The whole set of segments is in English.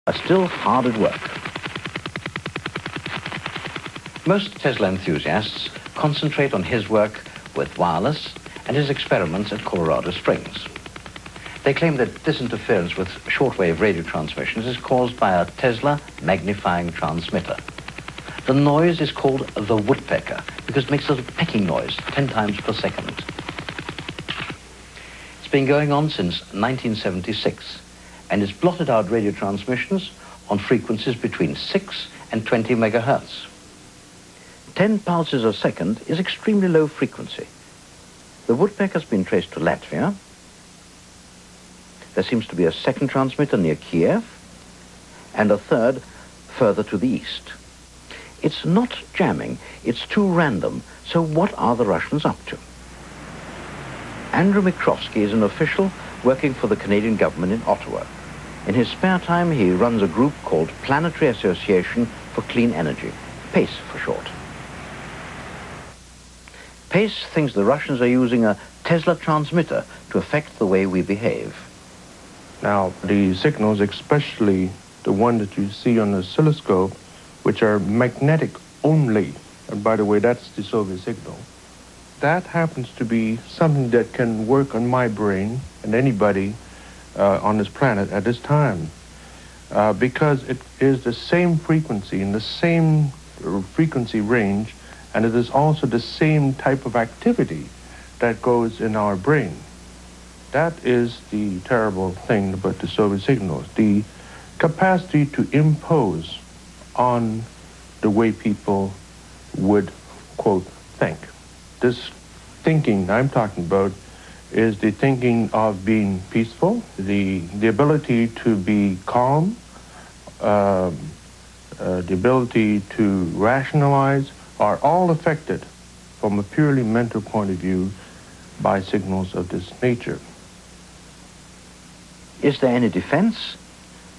are still hard at work. Most Tesla enthusiasts concentrate on his work with wireless and his experiments at Colorado Springs. They claim that this interference with shortwave radio transmissions is caused by a Tesla magnifying transmitter. The noise is called the woodpecker because it makes a pecking noise 10 times per second. It's been going on since 1976 and it's blotted out radio transmissions on frequencies between 6 and 20 megahertz. 10 pulses a second is extremely low frequency. The woodpecker's been traced to Latvia. There seems to be a second transmitter near Kiev and a third further to the east. It's not jamming, it's too random. So what are the Russians up to? Andrew Mikrovsky is an official working for the Canadian government in Ottawa. In his spare time, he runs a group called Planetary Association for Clean Energy, PACE for short. PACE thinks the Russians are using a Tesla transmitter to affect the way we behave. Now, the signals, especially the one that you see on the oscilloscope, which are magnetic only, and by the way, that's the Soviet signal, that happens to be something that can work on my brain and anybody on this planet at this time, because it is the same frequency in the same frequency range, and it is also the same type of activity that goes in our brain. That is the terrible thing about the Soviet signals, the capacity to impose on the way people would, quote, think. This thinking I'm talking about is the thinking of being peaceful, the ability to be calm, the ability to rationalize, are all affected from a purely mental point of view by signals of this nature. Is there any defense?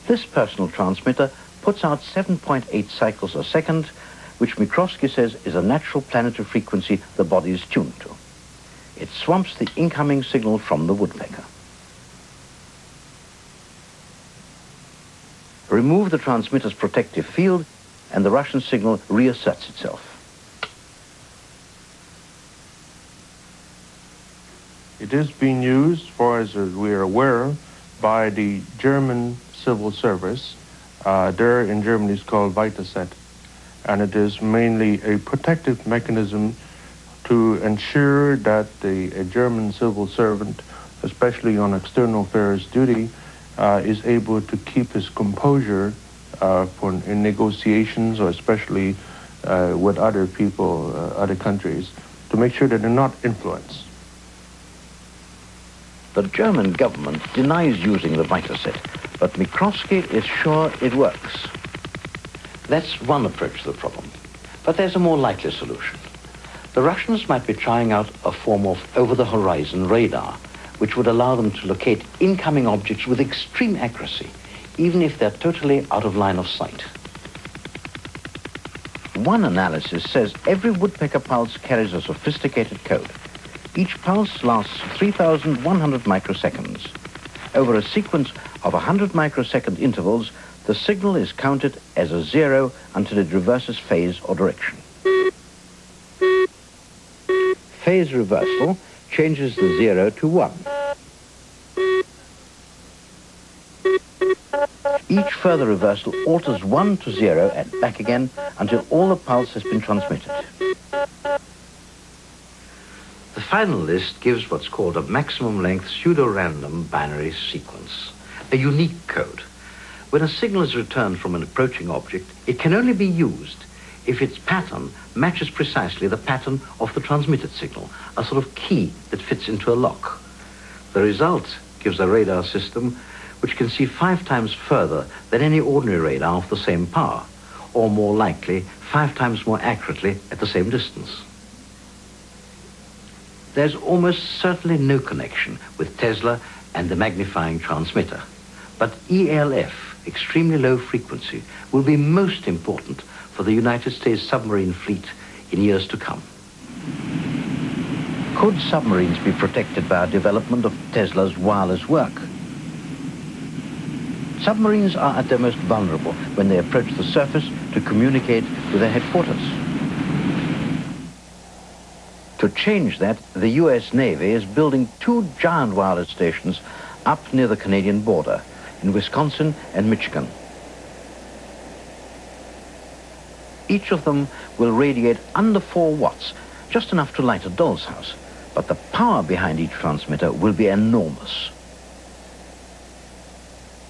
This personal transmitter puts out 7.8 cycles a second, which Mikrovsky says is a natural planetary frequency the body is tuned to. It swamps the incoming signal from the woodpecker. Remove the transmitter's protective field and the Russian signal reasserts itself. It is being used, as far as we are aware, by the German civil service. There in Germany it's called Weiterset, and it is mainly a protective mechanism to ensure that a German civil servant, especially on external affairs duty, is able to keep his composure in negotiations, or especially with other people, other countries, to make sure that they're not influenced. The German government denies using the Weiterset, but Mikrovsky is sure it works. That's one approach to the problem, but there's a more likely solution. The Russians might be trying out a form of over-the-horizon radar, which would allow them to locate incoming objects with extreme accuracy, even if they're totally out of line of sight. One analysis says every woodpecker pulse carries a sophisticated code. Each pulse lasts 3,100 microseconds. Over a sequence of 100 microsecond intervals, the signal is counted as a 0 until it reverses phase or direction. Phase reversal changes the 0 to 1. Each further reversal alters 1 to 0 and back again until all the pulse has been transmitted. The final list gives what's called a maximum length pseudo-random binary sequence, a unique code. When a signal is returned from an approaching object, it can only be used if its pattern matches precisely the pattern of the transmitted signal, a sort of key that fits into a lock. The result gives a radar system which can see 5 times further than any ordinary radar of the same power, or more likely, 5 times more accurately at the same distance. There's almost certainly no connection with Tesla and the magnifying transmitter, but ELF, extremely low frequency, will be most important for the United States submarine fleet in years to come. Could submarines be protected by a development of Tesla's wireless work? Submarines are at their most vulnerable when they approach the surface to communicate with their headquarters. To change that, the US Navy is building 2 giant wireless stations up near the Canadian border in Wisconsin and Michigan. Each of them will radiate under 4 watts, just enough to light a doll's house, but the power behind each transmitter will be enormous.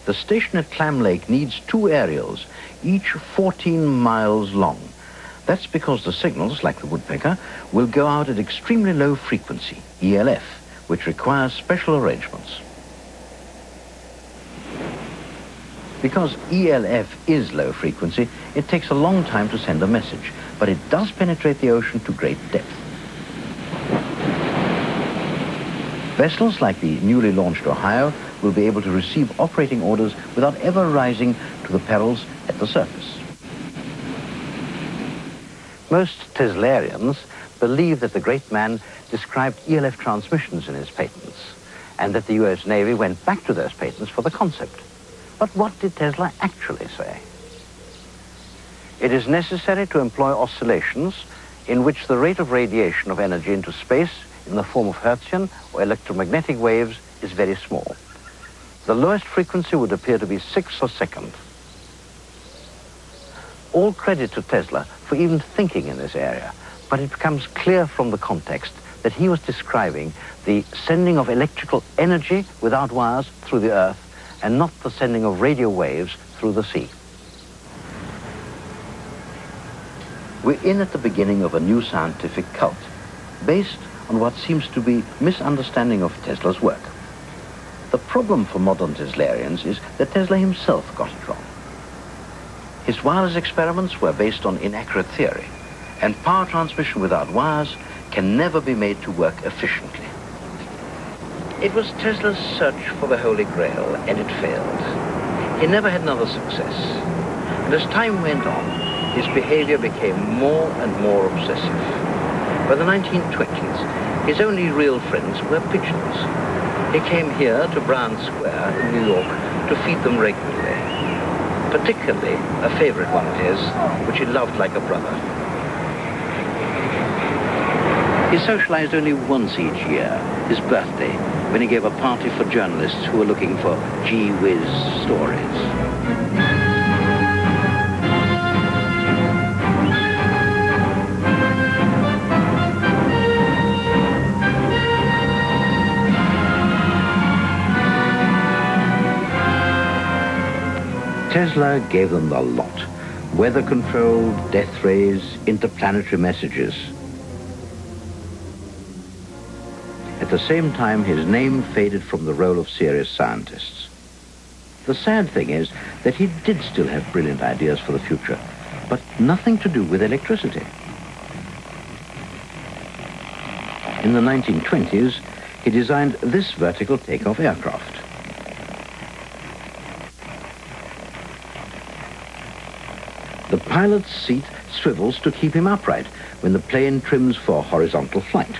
The station at Clam Lake needs 2 aerials, each 14 miles long. That's because the signals, like the woodpecker, will go out at extremely low frequency, ELF, which requires special arrangements. Because ELF is low frequency, it takes a long time to send a message, but it does penetrate the ocean to great depth. Vessels like the newly launched Ohio will be able to receive operating orders without ever rising to the perils at the surface. Most Teslarians believe that the great man described ELF transmissions in his patents, and that the US Navy went back to those patents for the concept. But what did Tesla actually say? It is necessary to employ oscillations in which the rate of radiation of energy into space in the form of Hertzian or electromagnetic waves is very small. The lowest frequency would appear to be 6 a second. All credit to Tesla for even thinking in this area, but it becomes clear from the context that he was describing the sending of electrical energy without wires through the Earth, and not the sending of radio waves through the sea. We're in at the beginning of a new scientific cult, based on what seems to be misunderstanding of Tesla's work. The problem for modern Teslarians is that Tesla himself got it wrong. His wireless experiments were based on inaccurate theory, and power transmission without wires can never be made to work efficiently. It was Tesla's search for the Holy Grail, and it failed. He never had another success. And as time went on, his behavior became more and more obsessive. By the 1920s, his only real friends were pigeons. He came here to Brown Square in New York to feed them regularly, particularly a favorite one of his, which he loved like a brother. He socialized only once each year, his birthday, when he gave a party for journalists who were looking for gee-whiz stories. Tesla gave them the lot. Weather-controlled, death rays, interplanetary messages. At the same time, his name faded from the roll of serious scientists. The sad thing is that he did still have brilliant ideas for the future, but nothing to do with electricity. In the 1920s, he designed this vertical takeoff aircraft. The pilot's seat swivels to keep him upright when the plane trims for horizontal flight.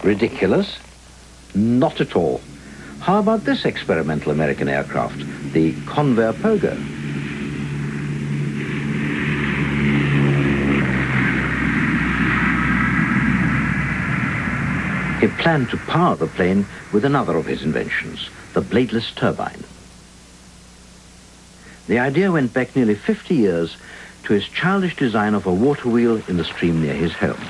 Ridiculous? Not at all. How about this experimental American aircraft, the Convair Pogo? He planned to power the plane with another of his inventions, the bladeless turbine. The idea went back nearly 50 years to his childish design of a water wheel in the stream near his home.